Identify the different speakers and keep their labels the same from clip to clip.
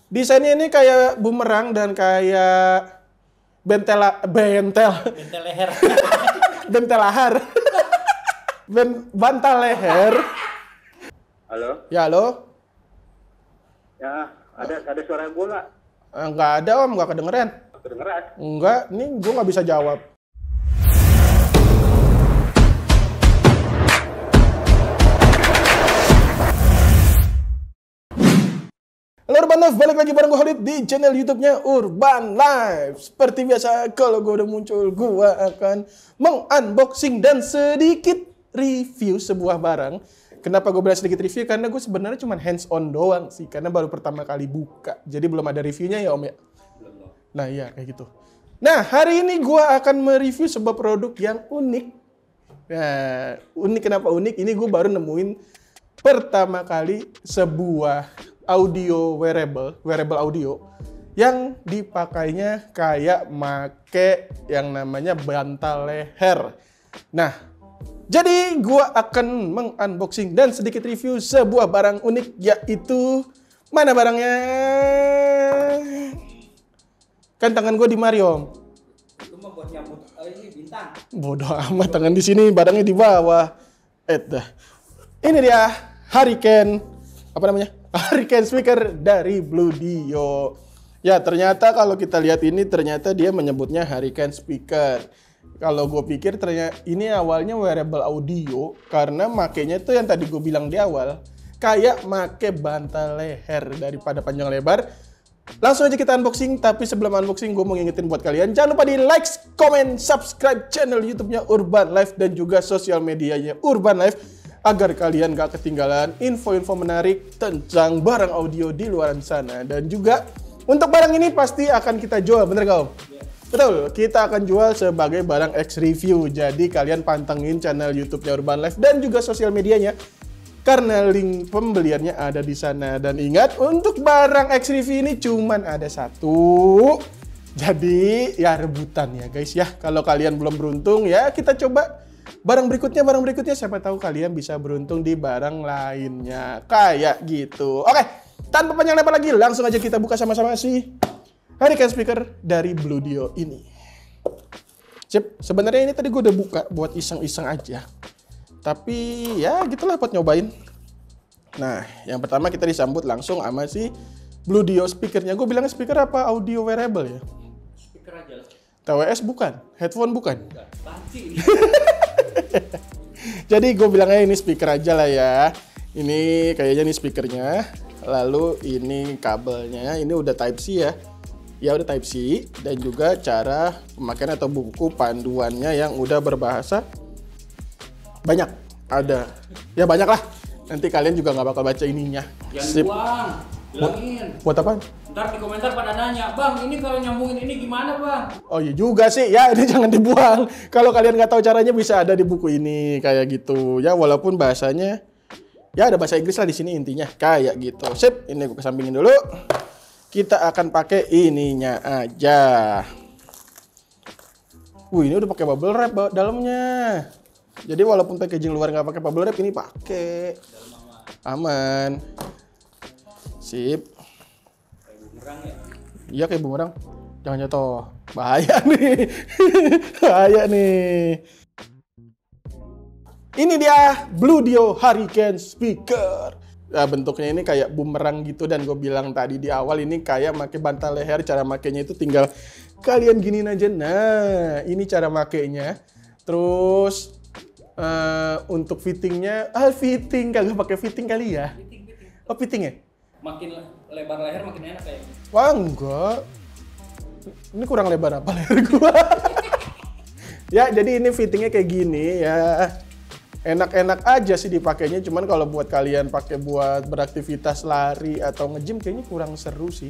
Speaker 1: Desainnya ini kayak bumerang dan kayak bentel
Speaker 2: leher.
Speaker 1: bentel lahar. Bantal leher.
Speaker 3: Halo?
Speaker 1: Ya, halo?
Speaker 3: Ya, ada suara gue nggak?
Speaker 1: Nggak ada, Om. Nggak kedengeran.
Speaker 3: Kedengeran?
Speaker 1: Enggak, ini gue nggak bisa jawab. Halo Urban Life, balik lagi bareng gue Khalid di channel YouTube-nya Urban Life. Seperti biasa, kalau gue udah muncul, gue akan mengunboxing dan sedikit review sebuah barang. Kenapa gue bilang sedikit review? Karena gue sebenarnya cuma hands on doang sih, karena baru pertama kali buka. Jadi belum ada reviewnya ya Om ya?
Speaker 2: Belum.
Speaker 1: Nah iya, kayak gitu. Nah, hari ini gue akan mereview sebuah produk yang unik. Nah, unik kenapa unik? Ini gue baru nemuin pertama kali sebuah audio wearable audio yang dipakainya kayak make yang namanya bantal leher. Nah, jadi gua akan mengunboxing dan sedikit review sebuah barang unik, yaitu mana barangnya? Kan tangan gua di Mario.
Speaker 2: Itu mah buat nyambut ini bintang.
Speaker 1: Bodoh amat, tangan di sini, barangnya di bawah. Dah. Ini dia Hurricane, apa namanya? Hurricane speaker dari Bluedio. Ya, ternyata kalau kita lihat ini, ternyata dia menyebutnya Hurricane speaker. Kalau gue pikir ternyata ini awalnya wearable audio, karena makainya tuh yang tadi gue bilang di awal, kayak make bantal leher daripada panjang lebar. Langsung aja kita unboxing, tapi sebelum unboxing gue mau ngingetin buat kalian, jangan lupa di like, comment, subscribe channel YouTube-nya Urban Life dan juga sosial medianya Urban Life, agar kalian gak ketinggalan info-info menarik tentang barang audio di luar sana. Dan juga untuk barang ini pasti akan kita jual, bener gak Om? Yeah. Betul, kita akan jual sebagai barang X review. Jadi kalian pantengin channel YouTube-nya Urban Life dan juga sosial medianya, karena link pembeliannya ada di sana. Dan ingat, untuk barang X review ini cuman ada satu. Jadi ya rebutan ya guys ya. Kalau kalian belum beruntung ya kita coba barang berikutnya, siapa tahu kalian bisa beruntung di barang lainnya. Kayak gitu. Oke, tanpa panjang lebar lagi, langsung aja kita buka sama-sama si Hurricane speaker dari Bluedio ini. Sip, sebenarnya ini tadi gue udah buka buat iseng-iseng aja. Tapi ya gitulah buat nyobain. Nah, yang pertama kita disambut langsung sama si Bluedio speakernya. Gue bilangnya speaker apa audio wearable ya?
Speaker 2: Speaker aja lah.
Speaker 1: TWS bukan? Headphone bukan?
Speaker 2: Enggak, panci.
Speaker 1: Jadi gue bilangnya ini speaker aja lah ya. Ini kayaknya nih speakernya. Lalu ini kabelnya. Ini udah Type C ya. Ya udah Type C. Dan juga cara pemakaian atau buku panduannya yang udah berbahasa banyak. Ada. Ya banyak lah. Nanti kalian juga nggak bakal baca ininya.
Speaker 2: Jangan buang. Bilangin.
Speaker 1: Buat apa?
Speaker 2: Ntar di komentar pada nanya, Bang, ini kalau nyambungin ini gimana, Bang?
Speaker 1: Oh iya juga sih, ya ini jangan dibuang. Kalau kalian nggak tahu caranya bisa ada di buku ini kayak gitu. Ya walaupun bahasanya, ya ada bahasa Inggris lah di sini intinya kayak gitu. Sip, ini gue kesampingin dulu. Kita akan pakai ininya aja. Ini udah pakai bubble wrap dalamnya. Jadi walaupun packaging luar nggak pakai bubble wrap, ini pakai. Aman. Sip.
Speaker 2: Bumerang ya?
Speaker 1: Iya kayak bumerang. Jangan jatuh. Bahaya nih. Bahaya nih. Ini dia Bluedio Hurricane speaker. Nah, bentuknya ini kayak bumerang gitu, dan gue bilang tadi di awal ini kayak pakai bantal leher. Cara makainya itu tinggal kalian giniin aja. Nah, ini cara makainya. Terus untuk fittingnya, fitting kagak pakai fitting kali ya?
Speaker 2: Fitting.
Speaker 1: Oh fitting ya?
Speaker 2: Makin lebar leher makin enak kayaknya.
Speaker 1: Wah enggak. Ini kurang lebar apa leher gua? Ya jadi ini fittingnya kayak gini ya. Enak-enak aja sih dipakainya. Cuman kalau buat kalian pakai buat beraktivitas lari atau nge-gym kayaknya kurang seru sih.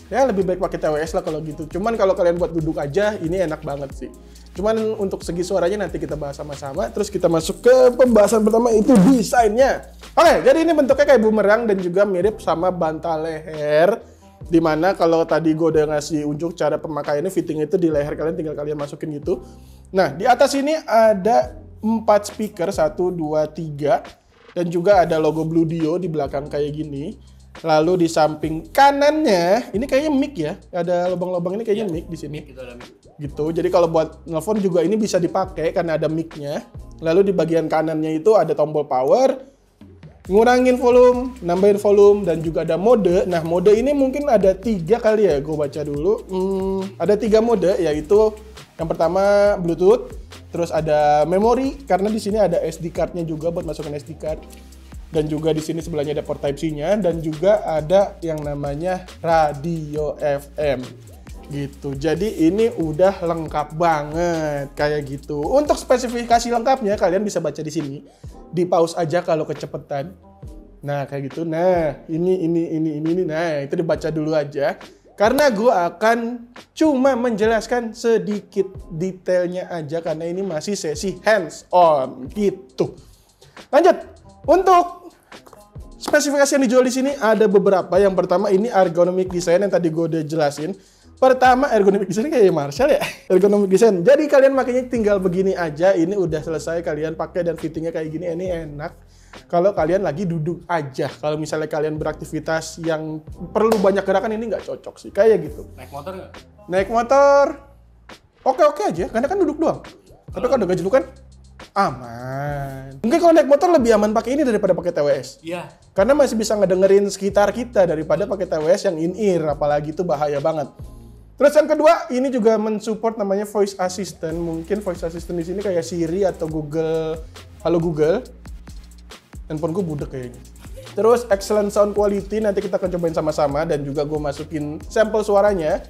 Speaker 1: Ya lebih baik pakai TWS lah kalau gitu. Cuman kalau kalian buat duduk aja ini enak banget sih. Cuman untuk segi suaranya nanti kita bahas sama-sama. Terus kita masuk ke pembahasan pertama, itu desainnya. Oke, jadi ini bentuknya kayak bumerang dan juga mirip sama bantal leher. Dimana kalau tadi gue udah ngasih unjuk cara pemakaiannya, fitting itu di leher kalian, tinggal kalian masukin gitu. Nah, di atas ini ada 4 speaker, 1, 2, 3. Dan juga ada logo Bluedio di belakang kayak gini. Lalu di samping kanannya, ini kayaknya mic ya. Ada lubang-lubang ini kayaknya mic di sini.
Speaker 2: Itu ada mic.
Speaker 1: Gitu. Jadi kalau buat nelfon juga ini bisa dipakai karena ada mic-nya. Lalu di bagian kanannya itu ada tombol power, ngurangin volume, nambahin volume, dan juga ada mode. Nah, mode ini mungkin ada 3 kali ya. Gue baca dulu. Ada 3 mode, yaitu yang pertama Bluetooth, terus ada memori karena di sini ada SD card-nya juga buat masukin SD card. Dan juga di sini sebelahnya ada port Type-C-nya, dan juga ada yang namanya radio FM gitu. Jadi ini udah lengkap banget kayak gitu. Untuk spesifikasi lengkapnya kalian bisa baca di sini. Di pause aja kalau kecepatan. Nah, kayak gitu. Nah, ini. Nah, itu dibaca dulu aja. Karena gue akan cuma menjelaskan sedikit detailnya aja karena ini masih sesi hands on gitu. Lanjut. Untuk spesifikasi yang dijual di sini ada beberapa. Yang pertama ini ergonomic design yang tadi gue udah jelasin. Pertama, ergonomic design kayak Marshall ya. Ergonomic design. Jadi kalian makanya tinggal begini aja. Ini udah selesai kalian pakai dan fittingnya kayak gini. Ini enak. Kalau kalian lagi duduk aja. Kalau misalnya kalian beraktivitas yang perlu banyak gerakan, ini nggak cocok sih. Kayak gitu.
Speaker 2: Naik motor nggak?
Speaker 1: Naik motor oke aja. Karena kan duduk doang. Tapi kalau udah gajelukan aman. Mungkin kalau naik motor lebih aman pakai ini daripada pakai TWS.
Speaker 2: Iya.
Speaker 1: Karena masih bisa ngedengerin sekitar kita daripada pakai TWS yang in-ear, apalagi itu bahaya banget. Terus yang kedua, ini juga mensupport namanya voice assistant. Mungkin voice assistant di sini kayak Siri atau Google. Halo Google. Handphone gue budek kayaknya. Terus excellent sound quality, nanti kita akan cobain sama-sama dan juga gue masukin sampel suaranya.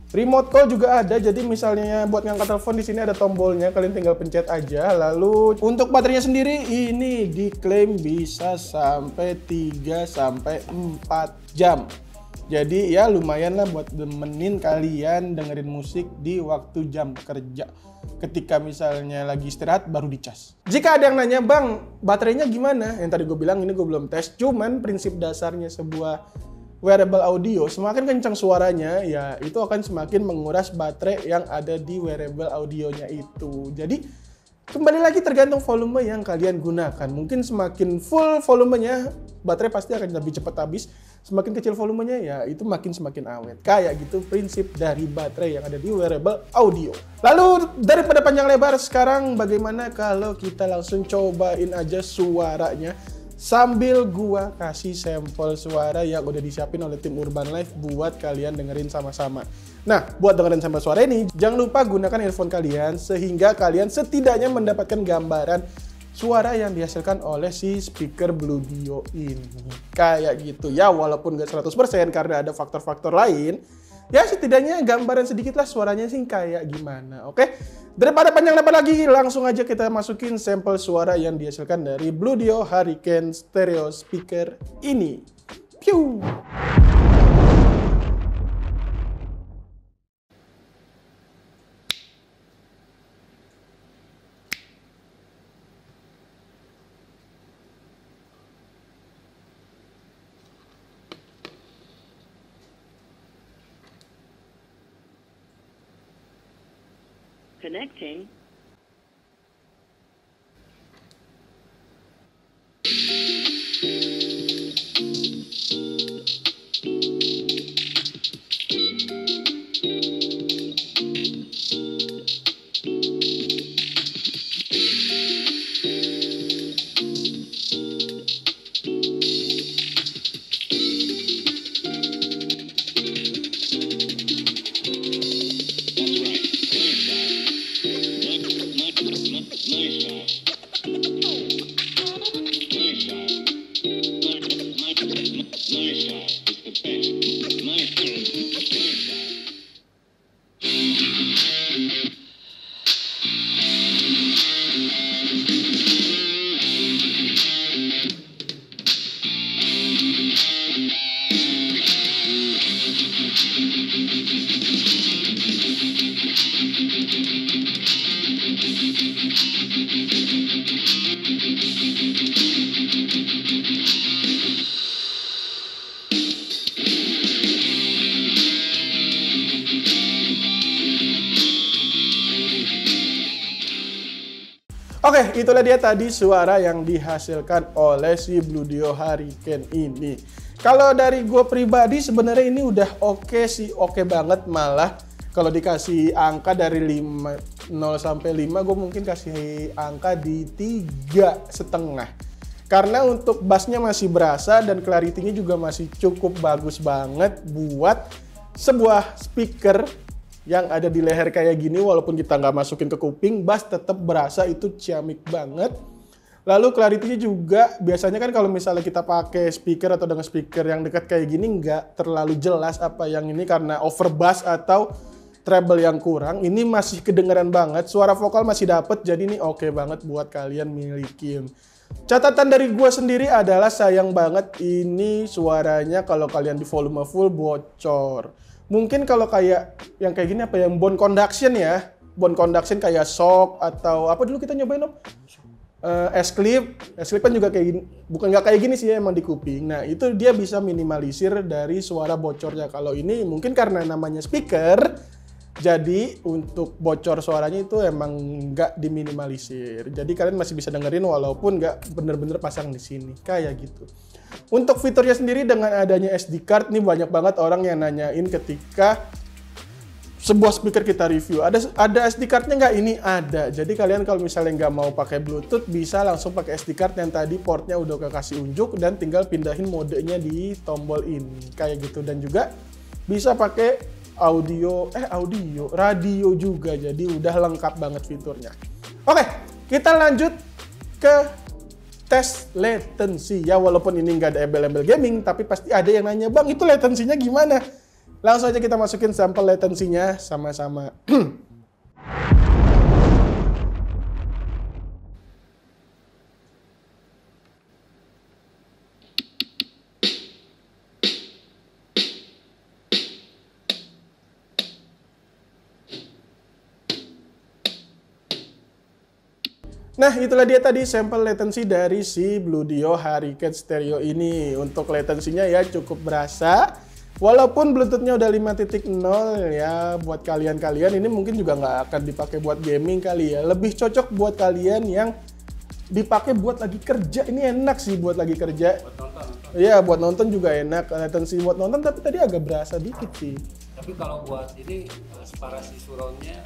Speaker 1: Remote call juga ada, jadi misalnya buat ngangkat telepon di sini ada tombolnya, kalian tinggal pencet aja. Lalu untuk baterainya sendiri ini diklaim bisa sampai 3 sampai 4 jam. Jadi ya lumayan lah buat nemenin kalian dengerin musik di waktu jam kerja. Ketika misalnya lagi istirahat baru dicas. Jika ada yang nanya, "Bang, baterainya gimana?" Yang tadi gue bilang ini gue belum tes, cuman prinsip dasarnya sebuah wearable audio, semakin kencang suaranya, ya itu akan semakin menguras baterai yang ada di wearable audionya itu. Jadi kembali lagi tergantung volume yang kalian gunakan. Mungkin semakin full volumenya, baterai pasti akan lebih cepat habis. Semakin kecil volumenya, ya itu semakin awet. Kayak gitu prinsip dari baterai yang ada di wearable audio. Lalu daripada panjang lebar, sekarang bagaimana kalau kita langsung cobain aja suaranya sambil gua kasih sampel suara yang udah disiapin oleh tim Urban Life buat kalian dengerin sama-sama. Nah, buat dengerin sampel suara ini, jangan lupa gunakan earphone kalian sehingga kalian setidaknya mendapatkan gambaran suara yang dihasilkan oleh si speaker Blue Dio ini. Kayak gitu ya, walaupun nggak 100% karena ada faktor-faktor lain, ya setidaknya gambaran sedikit lah suaranya sih kayak gimana, oke? Daripada panjang lebar lagi, langsung aja kita masukin sampel suara yang dihasilkan dari Blue Dio Hurricane Stereo Speaker ini. Piu!
Speaker 4: Connecting.
Speaker 1: Oke, itulah dia tadi suara yang dihasilkan oleh si Blue Dio Hurricane ini. Kalau dari gue pribadi sebenarnya ini udah oke sih, oke banget malah. Kalau dikasih angka dari 0 sampai 5, gue mungkin kasih angka di 3,5. Karena untuk bassnya masih berasa dan clarity-nya juga masih cukup bagus banget buat sebuah speaker yang ada di leher kayak gini. Walaupun kita nggak masukin ke kuping, bass tetap berasa, itu ciamik banget. Lalu clarity-nya juga, biasanya kan kalau misalnya kita pakai speaker atau dengan speaker yang dekat kayak gini nggak terlalu jelas apa yang ini karena overbass atau treble yang kurang. Ini masih kedengeran banget, suara vokal masih dapet, jadi ini oke banget buat kalian milikin. Catatan dari gue sendiri adalah sayang banget ini suaranya kalau kalian di volume full bocor. Mungkin kalau kayak yang kayak gini apa yang bone conduction ya, bone conduction kayak shock atau apa dulu kita nyobain om? S-Clip kan juga kayak gini, bukan nggak kayak gini sih emang di kuping. Nah itu dia bisa minimalisir dari suara bocornya. Kalau ini mungkin karena namanya speaker, jadi untuk bocor suaranya itu emang nggak diminimalisir. Jadi kalian masih bisa dengerin walaupun nggak bener-bener pasang di sini kayak gitu. Untuk fiturnya sendiri dengan adanya SD card, nih banyak banget orang yang nanyain ketika sebuah speaker kita review, ada SD card-nya nggak? Ini ada. Jadi kalian kalau misalnya nggak mau pakai Bluetooth, bisa langsung pakai SD card yang tadi portnya udah kasih unjuk dan tinggal pindahin modenya di tombol ini kayak gitu. Dan juga bisa pakai radio juga. Jadi udah lengkap banget fiturnya. Oke, kita lanjut ke tes latency ya. Walaupun ini nggak ada embel-embel gaming, tapi pasti ada yang nanya, bang itu latensinya gimana? Langsung aja kita masukin sampel latensinya sama-sama. Nah, itulah dia tadi sampel latency dari si Bluedio Hurricane Stereo ini. Untuk latensinya ya cukup berasa. Walaupun Bluetooth-nya udah 5.0 ya, buat kalian-kalian ini mungkin juga nggak akan dipakai buat gaming kali ya. Lebih cocok buat kalian yang dipakai buat lagi kerja. Ini enak sih buat lagi kerja.
Speaker 2: Buat nonton.
Speaker 1: Iya, buat nonton juga enak. Latensi buat nonton, tapi tadi agak berasa dikit sih.
Speaker 2: Tapi kalau buat ini separasi surround-nya,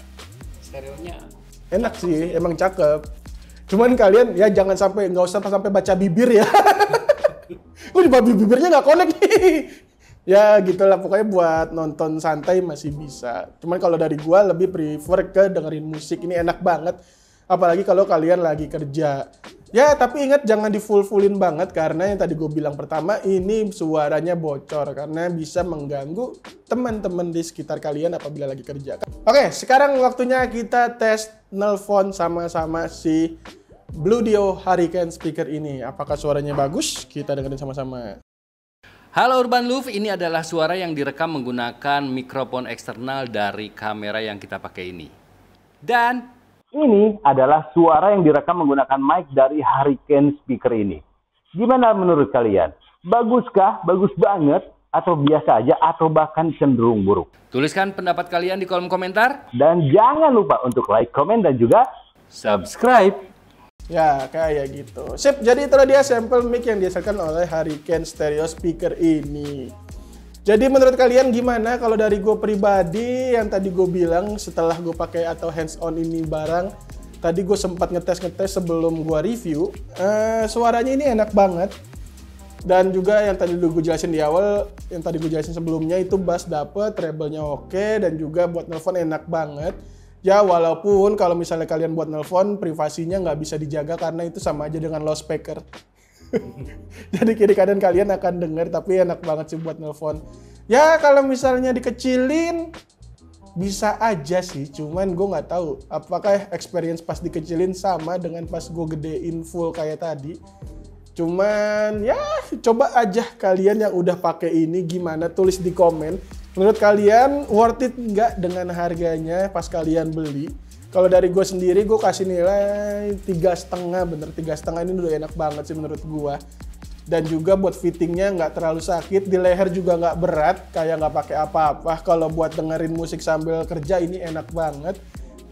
Speaker 2: stereonya
Speaker 1: Enak sih, emang cakep. Cuman kalian ya jangan sampai, nggak usah sampai baca bibir ya. Kok di bibirnya nggak connect nih. Ya gitulah, pokoknya buat nonton santai masih bisa. Cuman kalau dari gua lebih prefer ke dengerin musik. Ini enak banget. Apalagi kalau kalian lagi kerja. Ya tapi ingat jangan di full-fullin banget. Karena yang tadi gue bilang pertama, ini suaranya bocor. Karena bisa mengganggu teman-teman di sekitar kalian apabila lagi kerja. Oke, sekarang waktunya kita tes nelpon sama-sama si Bluedio Hurricane speaker ini. Apakah suaranya bagus? Kita dengerin sama-sama.
Speaker 5: Halo Urban Love, ini adalah suara yang direkam menggunakan mikrofon eksternal dari kamera yang kita pakai ini. Dan
Speaker 6: ini adalah suara yang direkam menggunakan mic dari Hurricane speaker ini. Gimana menurut kalian? Baguskah? Bagus banget? Atau biasa aja? Atau bahkan cenderung buruk?
Speaker 5: tuliskan pendapat kalian di kolom komentar.
Speaker 6: Dan jangan lupa untuk like, komen, dan juga subscribe.
Speaker 1: Ya, kayak gitu. Sip, jadi itulah dia sampel mic yang dihasilkan oleh Hurricane Stereo speaker ini. Jadi menurut kalian gimana? Kalau dari gue pribadi, yang tadi gue bilang setelah gue pakai atau hands on ini barang, tadi gue sempat ngetes sebelum gue review, suaranya ini enak banget. Dan juga yang tadi gue jelasin di awal, yang tadi gue jelasin sebelumnya itu bass dapet, treble-nya oke, dan juga buat nelpon enak banget. Ya walaupun kalau misalnya kalian buat nelpon, privasinya nggak bisa dijaga karena itu sama aja dengan loudspeaker. Jadi kiri kanan kalian akan denger, tapi enak banget sih buat nelpon. Ya kalau misalnya dikecilin, bisa aja sih, cuman gue nggak tahu apakah experience pas dikecilin sama dengan pas gue gedein full kayak tadi. Cuman ya coba aja kalian yang udah pakai ini gimana, tulis di komen. Menurut kalian worth it nggak dengan harganya pas kalian beli? Kalau dari gue sendiri gue kasih nilai 3,5, bener 3,5 ini udah enak banget sih menurut gue. Dan juga buat fittingnya nggak terlalu sakit, di leher juga nggak berat, kayak nggak pakai apa-apa. Kalau buat dengerin musik sambil kerja ini enak banget.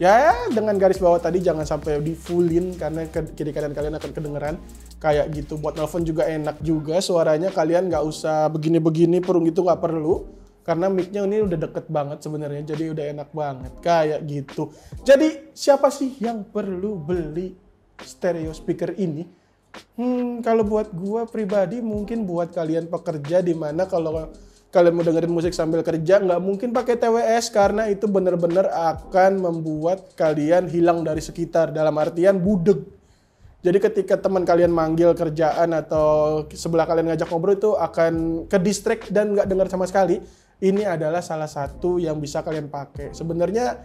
Speaker 1: Ya, dengan garis bawah tadi jangan sampai di fullin karena kiri kanan kalian akan kedengeran kayak gitu. Buat nelfon juga enak juga suaranya, kalian nggak usah begini-begini perung gitu, nggak perlu. Karena mic-nya ini udah deket banget sebenarnya, jadi udah enak banget kayak gitu. Jadi siapa sih yang perlu beli stereo speaker ini? Kalau buat gua pribadi mungkin buat kalian pekerja di mana kalau kalian mau dengerin musik sambil kerja, nggak mungkin pakai TWS karena itu benar-benar akan membuat kalian hilang dari sekitar, dalam artian budeg. Jadi ketika teman kalian manggil kerjaan atau sebelah kalian ngajak ngobrol itu akan ke distract dan nggak dengar sama sekali. Ini adalah salah satu yang bisa kalian pakai. Sebenarnya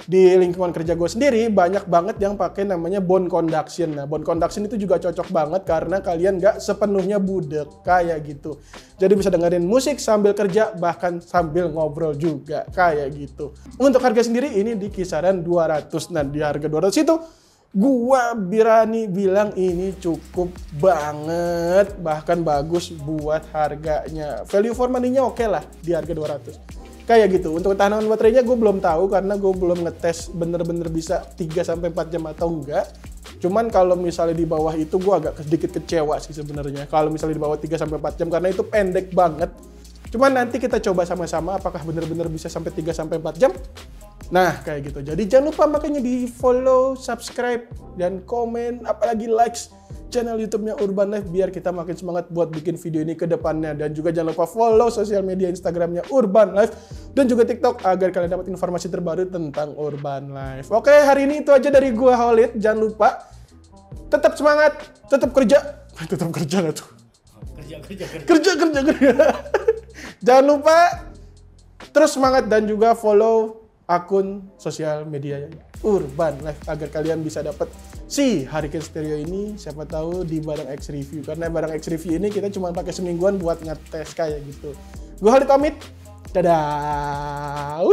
Speaker 1: di lingkungan kerja gue sendiri banyak banget yang pakai namanya bone conduction. Nah, bone conduction itu juga cocok banget karena kalian nggak sepenuhnya budek kayak gitu. Jadi bisa dengerin musik sambil kerja, bahkan sambil ngobrol juga kayak gitu. Untuk harga sendiri ini di kisaran 200. Nah, di harga 200 itu gua berani bilang ini cukup banget, bahkan bagus buat harganya. Value for money-nya oke lah di harga 200. Kayak gitu. Untuk ketahanan baterainya gue belum tahu karena gue belum ngetes bener-bener bisa 3-4 jam atau enggak. Cuman kalau misalnya di bawah itu gue agak sedikit kecewa sih sebenarnya. Kalau misalnya di bawah 3-4 jam karena itu pendek banget. Cuman nanti kita coba sama-sama apakah bener-bener bisa sampai 3-4 jam. Nah, kayak gitu. Jadi jangan lupa makanya di follow, subscribe, dan komen, apalagi likes channel YouTube-nya Urban Life biar kita makin semangat buat bikin video ini ke depannya. Dan juga jangan lupa follow sosial media Instagram-nya Urban Life dan juga TikTok agar kalian dapat informasi terbaru tentang Urban Life. Oke, hari ini itu aja dari gua Khalid. Jangan lupa tetap semangat, tetap kerja. Tetap kerja lah tuh. Kerja. Jangan lupa terus semangat dan juga follow akun sosial media Urban Life agar kalian bisa dapat si Hurricane Stereo ini, siapa tahu di barang X Review, karena barang X Review ini kita cuma pakai semingguan buat ngetes kayak gitu. Gue Khalid pamit, dadah.